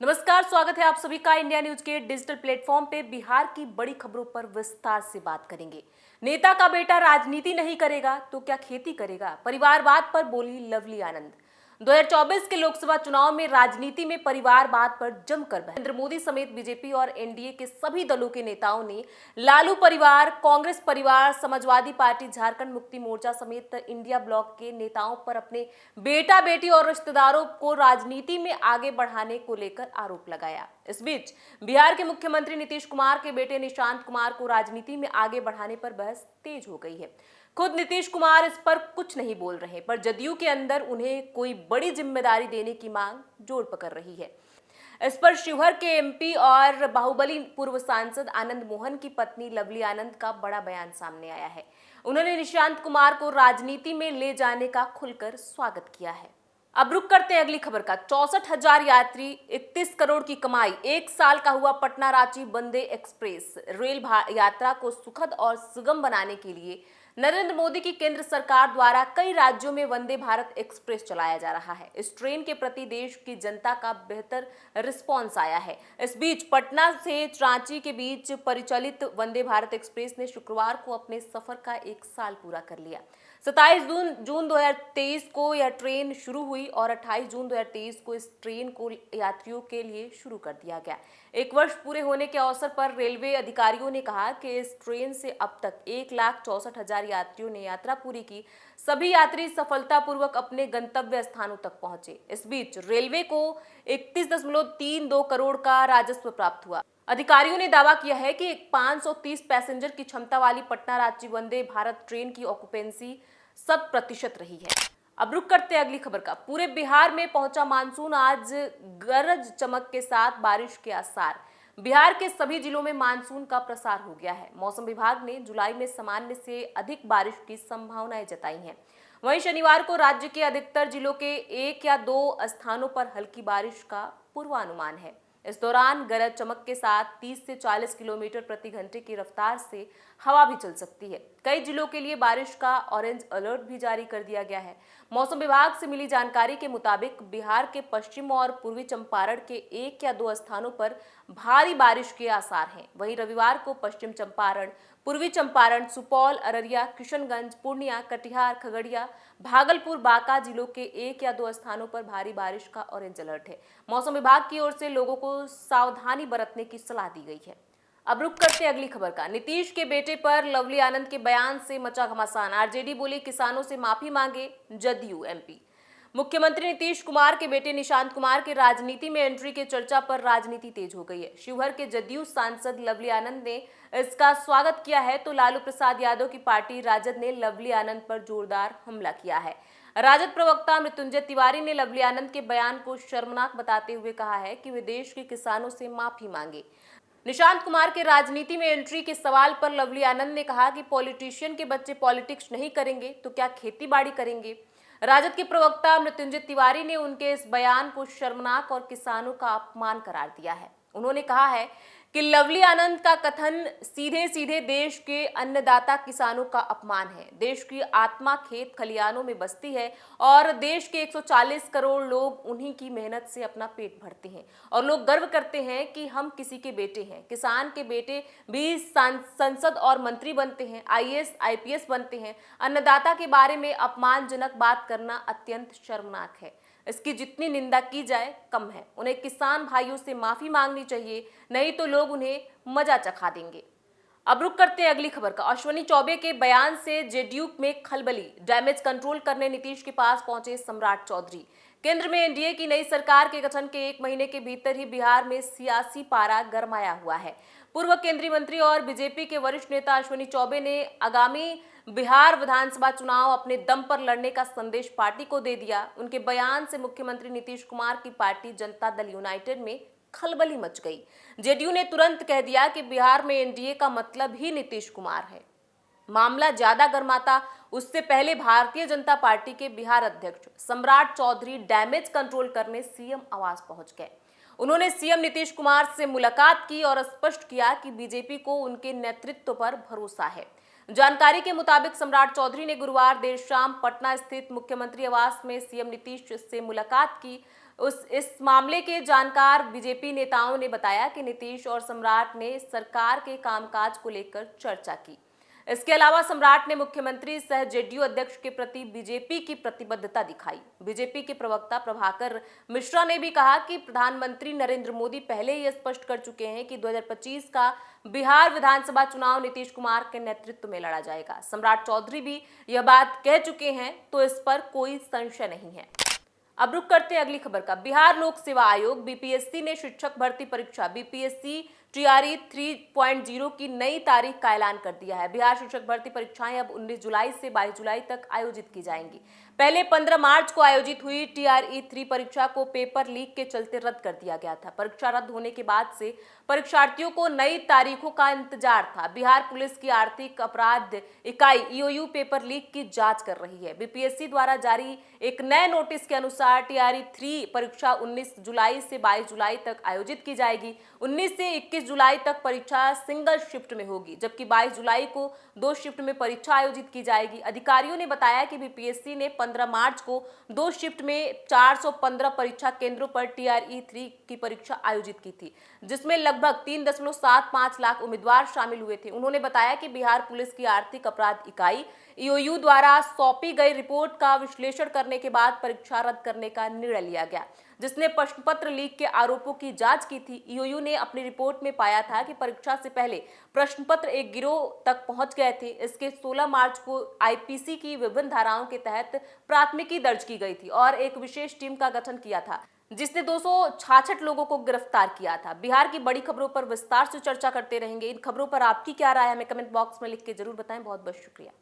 नमस्कार, स्वागत है आप सभी का इंडिया न्यूज के डिजिटल प्लेटफॉर्म पे। बिहार की बड़ी खबरों पर विस्तार से बात करेंगे। नेता का बेटा राजनीति नहीं करेगा तो क्या खेती करेगा? परिवारवाद पर बोली लवली आनंद। 2024 के लोकसभा चुनाव में राजनीति में परिवारवाद पर जमकर बहस। नरेंद्र मोदी समेत बीजेपी और एनडीए के सभी दलों के नेताओं ने लालू परिवार, कांग्रेस परिवार, समाजवादी पार्टी, झारखंड मुक्ति मोर्चा समेत इंडिया ब्लॉक के नेताओं पर अपने बेटा बेटी और रिश्तेदारों को राजनीति में आगे बढ़ाने को लेकर आरोप लगाया। इस बीच बिहार के मुख्यमंत्री नीतीश कुमार के बेटे निशांत कुमार को राजनीति में आगे बढ़ाने पर बहस तेज हो गई है। खुद नीतीश कुमार इस पर कुछ नहीं बोल रहे, पर जदयू के अंदर उन्हें कोई बड़ी जिम्मेदारी देने की मांग जोर पकड़ रही है। इस पर शिवहर के एमपी और बाहुबली पूर्व सांसद आनंद मोहन की पत्नी लवली आनंद का बड़ा बयान सामने आया है। उन्होंने निशांत कुमार को राजनीति में ले जाने का खुलकर स्वागत किया है। अब रुक करते हैं अगली खबर का। 64,000 यात्री, 31 करोड़ की कमाई, एक साल का हुआ पटना रांची वंदे एक्सप्रेस रेल यात्रा को सुखद और सुगम बनाने के लिए नरेंद्र मोदी की केंद्र सरकार द्वारा कई राज्यों में वंदे भारत एक्सप्रेस चलाया जा रहा है। इस ट्रेन के प्रति देश की जनता का बेहतर रिस्पांस आया है। इस बीच पटना से रांची के बीच परिचालित वंदे भारत एक्सप्रेस ने शुक्रवार को अपने सफर का एक साल पूरा कर लिया। 27 जून 2023 को यह ट्रेन शुरू हुई और 28 जून 2023 को इस ट्रेन को यात्रियों के लिए शुरू कर दिया गया। एक वर्ष पूरे होने के अवसर पर रेलवे अधिकारियों ने कहा कि इस ट्रेन से अब तक 1,64,000 यात्रियों ने यात्रा पूरी की। सभी यात्री सफलतापूर्वक अपने गंतव्य स्थानों तक पहुंचे। इस बीच रेलवे को 31.32 करोड़ का राजस्व प्राप्त हुआ। अधिकारियों ने दावा किया है कि 530 पैसेंजर की क्षमता वाली पटना रांची वंदे भारत ट्रेन की ऑक्यूपेंसी 100% रही है। अब रुक करते हैं अगली खबर का। पूरे बिहार में पहुंचा मानसून, आज गरज चमक के साथ बारिश के आसार। बिहार के सभी जिलों में मानसून का प्रसार हो गया है। मौसम विभाग ने जुलाई में सामान्य से अधिक बारिश की संभावनाएं जताई हैं। वहीं शनिवार को राज्य के अधिकतर जिलों के 1 या 2 स्थानों पर हल्की बारिश का पूर्वानुमान है। इस दौरान गरज चमक के साथ 30 से 40 किलोमीटर प्रति घंटे की रफ्तार से हवा भी चल सकती है। कई जिलों के लिए बारिश का ऑरेंज अलर्ट भी जारी कर दिया गया है। मौसम विभाग से मिली जानकारी के मुताबिक बिहार के पश्चिम और पूर्वी चंपारण के 1 या 2 स्थानों पर भारी बारिश के आसार हैं। वहीं रविवार को पश्चिम चंपारण, पूर्वी चंपारण, सुपौल, अररिया, किशनगंज, पूर्णिया, कटिहार, खगड़िया, भागलपुर, बांका जिलों के 1 या 2 स्थानों पर भारी बारिश का ऑरेंज अलर्ट है। मौसम विभाग की ओर से लोगों को सावधानी बरतने की सलाह दी गई है। अब रुक करते हैं अगली खबर का। नीतीश के बेटे पर लवली आनंद के बयान से मचा घमासान। आरजेडी बोली किसानों से माफी मांगे जदयू एमपी। मुख्यमंत्री नीतीश कुमार के बेटे निशांत कुमार के राजनीति में एंट्री के चर्चा पर राजनीति तेज हो गई है। शिवहर के जदयू सांसद लवली आनंद ने इसका स्वागत किया है तो लालू प्रसाद यादव की पार्टी राजद ने लवली आनंद पर जोरदार हमला किया है। राजद प्रवक्ता मृत्युंजय तिवारी ने लवली आनंद के बयान को शर्मनाक बताते हुए कहा है कि वे देश के किसानों से माफी मांगे। निशांत कुमार के राजनीति में एंट्री के सवाल पर लवली आनंद ने कहा कि पॉलिटिशियन के बच्चे पॉलिटिक्स नहीं करेंगे तो क्या खेती बाड़ी करेंगे। राजद के प्रवक्ता मृत्युंजय तिवारी ने उनके इस बयान को शर्मनाक और किसानों का अपमान करार दिया है। उन्होंने कहा है कि लवली आनंद का कथन सीधे सीधे देश के अन्नदाता किसानों का अपमान है। देश की आत्मा खेत खलियानों में बसती है और देश के 140 करोड़ लोग उन्हीं की मेहनत से अपना पेट भरते हैं और लोग गर्व करते हैं कि हम किसी के बेटे हैं। किसान के बेटे भी संसद और मंत्री बनते हैं, आईएएस आईपीएस बनते हैं। अन्नदाता के बारे में अपमानजनक बात करना अत्यंत शर्मनाक है। इसकी जितनी निंदा की जाए कम है। उन्हें किसान भाइयों से माफी मांगनी चाहिए, नहीं तो लोग उन्हें मजा चखा देंगे। अब रुक करते हैं अगली खबर का। अश्विनी चौबे के बयान से जेडीयू में खलबली, डैमेज कंट्रोल करने नीतीश के पास पहुंचे सम्राट चौधरी। केंद्र में एनडीए की नई सरकार के गठन के 1 महीने के भीतर ही बिहार में सियासी पारा गरमाया हुआ है। पूर्व केंद्रीय मंत्री और बीजेपी के वरिष्ठ नेता अश्विनी चौबे ने आगामी बिहार विधानसभा चुनाव अपने दम पर लड़ने का संदेश पार्टी को दे दिया। उनके बयान से मुख्यमंत्री नीतीश कुमार की पार्टी जनता दल यूनाइटेड में खलबली मच गई। जेडीयू ने तुरंत कह दिया कि बिहार में एनडीए का मतलब ही नीतीश कुमार है। मामला ज्यादा गर्माता उससे पहले भारतीय जनता पार्टी के बिहार अध्यक्ष सम्राट चौधरी डैमेज कंट्रोल करने सीएम आवास पहुंच गए। उन्होंने सीएम नीतीश कुमार से मुलाकात की और स्पष्ट किया कि बीजेपी को उनके नेतृत्व पर भरोसा है। जानकारी के मुताबिक सम्राट चौधरी ने गुरुवार देर शाम पटना स्थित मुख्यमंत्री आवास में सीएम नीतीश से मुलाकात की। इस मामले के जानकार बीजेपी नेताओं ने बताया कि नीतीश और सम्राट ने सरकार के कामकाज को लेकर चर्चा की। इसके अलावा सम्राट ने मुख्यमंत्री सह जेडीयू अध्यक्ष के प्रति बीजेपी की प्रतिबद्धता दिखाई। बीजेपी के प्रवक्ता प्रभाकर मिश्रा ने भी कहा कि प्रधानमंत्री नरेंद्र मोदी पहले ही स्पष्ट कर चुके हैं कि 2025 का बिहार विधानसभा चुनाव नीतीश कुमार के नेतृत्व में लड़ा जाएगा। सम्राट चौधरी भी यह बात कह चुके हैं, तो इस पर कोई संशय नहीं है। अब रुक करते हैं अगली खबर का। बिहार लोक सेवा आयोग बीपीएससी ने शिक्षक भर्ती परीक्षा बीपीएससी टीआरई 3.0 की नई तारीख का ऐलान कर दिया है। बिहार शिक्षक भर्ती परीक्षाएं अब 19 जुलाई से 22 जुलाई तक आयोजित की जाएंगी। पहले 15 मार्च को आयोजित हुई टीआरई 3 परीक्षा को पेपर लीक के चलते रद्द कर दिया गया था। परीक्षा रद्द होने के बाद से परीक्षार्थियों को नई तारीखों का इंतजार था। बिहार पुलिस की आर्थिक अपराध इकाई ईओयू पेपर लीक की जांच कर रही है। बीपीएससी द्वारा जारी एक नए नोटिस के अनुसार टीआरई 3 परीक्षा 19 जुलाई से 22 जुलाई तक आयोजित की जाएगी। 19 से 21 जुलाई तक परीक्षा सिंगल शिफ्ट में होगी, जबकि 22 जुलाई को 2 शिफ्ट में परीक्षा आयोजित की जाएगी। अधिकारियों ने बताया कि बीपीएससी ने 15 मार्च को 2 शिफ्ट में 415 परीक्षा केंद्रों पर टीआरई 3 की परीक्षा आयोजित की थी, जिसमें लगभग 3.75 लाख उम्मीदवार शामिल हुए थे। उन्होंने बताया कि बिहार पुलिस की आर्थिक अपराध इकाई ईओयू द्वारा सौंपी गई रिपोर्ट का विश्लेषण करने के बाद परीक्षा रद्द करने का निर्णय लिया गया, जिसने प्रश्न पत्र लीक के आरोपों की जांच की थी। ईओयू ने अपनी रिपोर्ट में पाया था कि परीक्षा से पहले प्रश्न पत्र एक गिरोह तक पहुंच गए थे। इसके 16 मार्च को आईपीसी की विभिन्न धाराओं के तहत प्राथमिकी दर्ज की गई थी और एक विशेष टीम का गठन किया था, जिसने 266 लोगों को गिरफ्तार किया था। बिहार की बड़ी खबरों पर विस्तार से चर्चा करते रहेंगे। इन खबरों पर आपकी क्या राय है, हमें कमेंट बॉक्स में लिख के जरूर बताएं। बहुत बहुत शुक्रिया।